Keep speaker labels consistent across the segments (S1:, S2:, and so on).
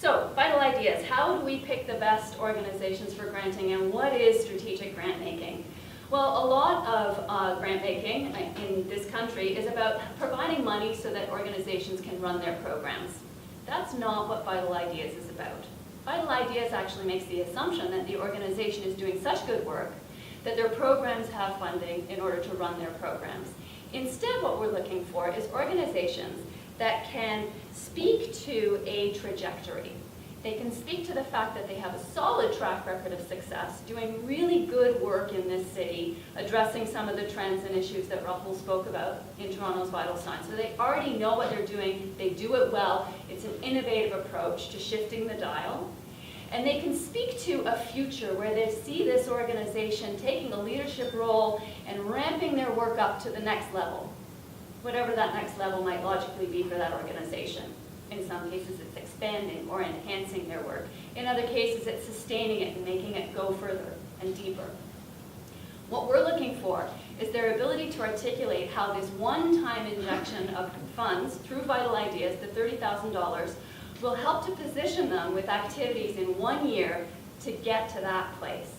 S1: So, vital ideas. How do we pick the best organizations for granting, and what is strategic grant making? Well, a lot of grant making in this country is about providing money so that organizations can run their programs. That's not what Vital Ideas is about. Vital Ideas actually makes the assumption that the organization is doing such good work that their programs have funding in order to run their programs. Instead, what we're looking for is organizations that can speak to a trajectory. They can speak to the fact that they have a solid track record of success, doing really good work in this city, addressing some of the trends and issues that Rahul spoke about in Toronto's Vital Signs. So they already know what they're doing, they do it well, it's an innovative approach to shifting the dial. And they can speak to a future where they see this organization taking a leadership role and ramping their work up to the next level, whatever that next level might logically be for that organization. In some cases, it's expanding or enhancing their work. In other cases, it's sustaining it and making it go further and deeper. What we're looking for is their ability to articulate how this one-time injection of funds through Vital Ideas, the $30,000, will help to position them with activities in 1 year to get to that place.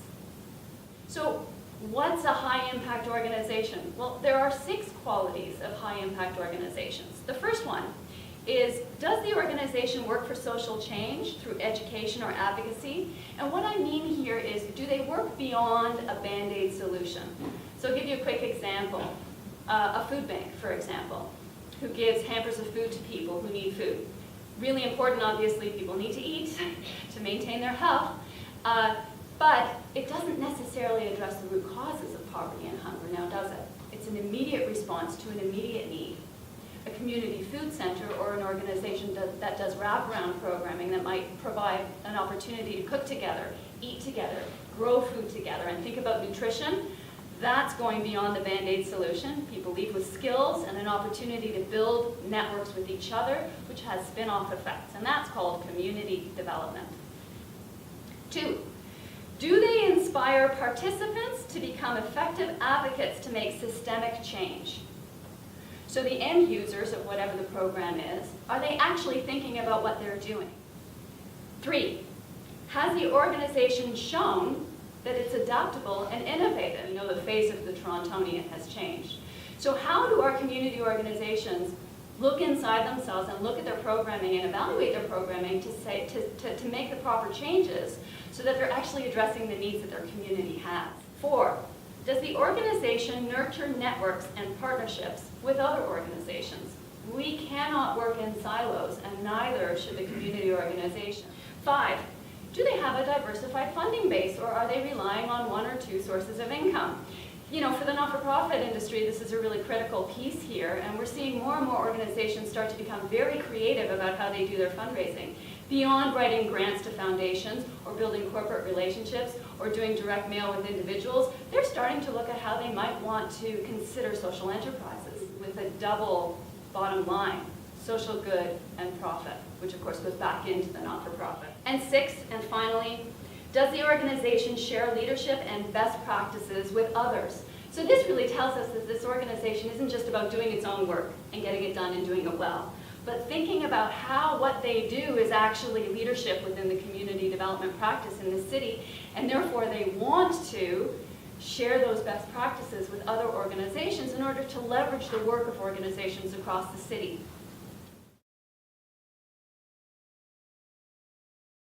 S1: So, what's a high-impact organization? Well, there are 6 qualities of high-impact organizations. The first one is, does the organization work for social change through education or advocacy? And what I mean here is, do they work beyond a Band-Aid solution? So I'll give you a quick example. A food bank, for example, who gives hampers of food to people who need food. Really important, obviously, people need to eat to maintain their health. But it doesn't necessarily address the root causes of poverty and hunger, now does it? It's an immediate response to an immediate need. A community food center or an organization that does wraparound programming that might provide an opportunity to cook together, eat together, grow food together, and think about nutrition, that's going beyond the Band-Aid solution. People leave with skills and an opportunity to build networks with each other, which has spin-off effects, and that's called community development. 2, do they inspire participants to become effective advocates to make systemic change? So the end users of whatever the program is, are they actually thinking about what they're doing? 3, has the organization shown that it's adaptable and innovative? You know, the face of the Torontonian has changed. So how do our community organizations look inside themselves and look at their programming and evaluate their programming to make the proper changes so that they're actually addressing the needs that their community has? 4, does the organization nurture networks and partnerships with other organizations? We cannot work in silos, and neither should the community organization. 5, do they have a diversified funding base, or are they relying on 1 or 2 sources of income? You know, for the not-for-profit industry, this is a really critical piece here, and we're seeing more and more organizations start to become very creative about how they do their fundraising. Beyond writing grants to foundations, or building corporate relationships, or doing direct mail with individuals, they're starting to look at how they might want to consider social enterprises with a double bottom line, social good and profit, which of course goes back into the not-for-profit. And 6, and finally, does the organization share leadership and best practices with others? So this really tells us that this organization isn't just about doing its own work and getting it done and doing it well, but thinking about how what they do is actually leadership within the community development practice in the city, and therefore they want to share those best practices with other organizations in order to leverage the work of organizations across the city.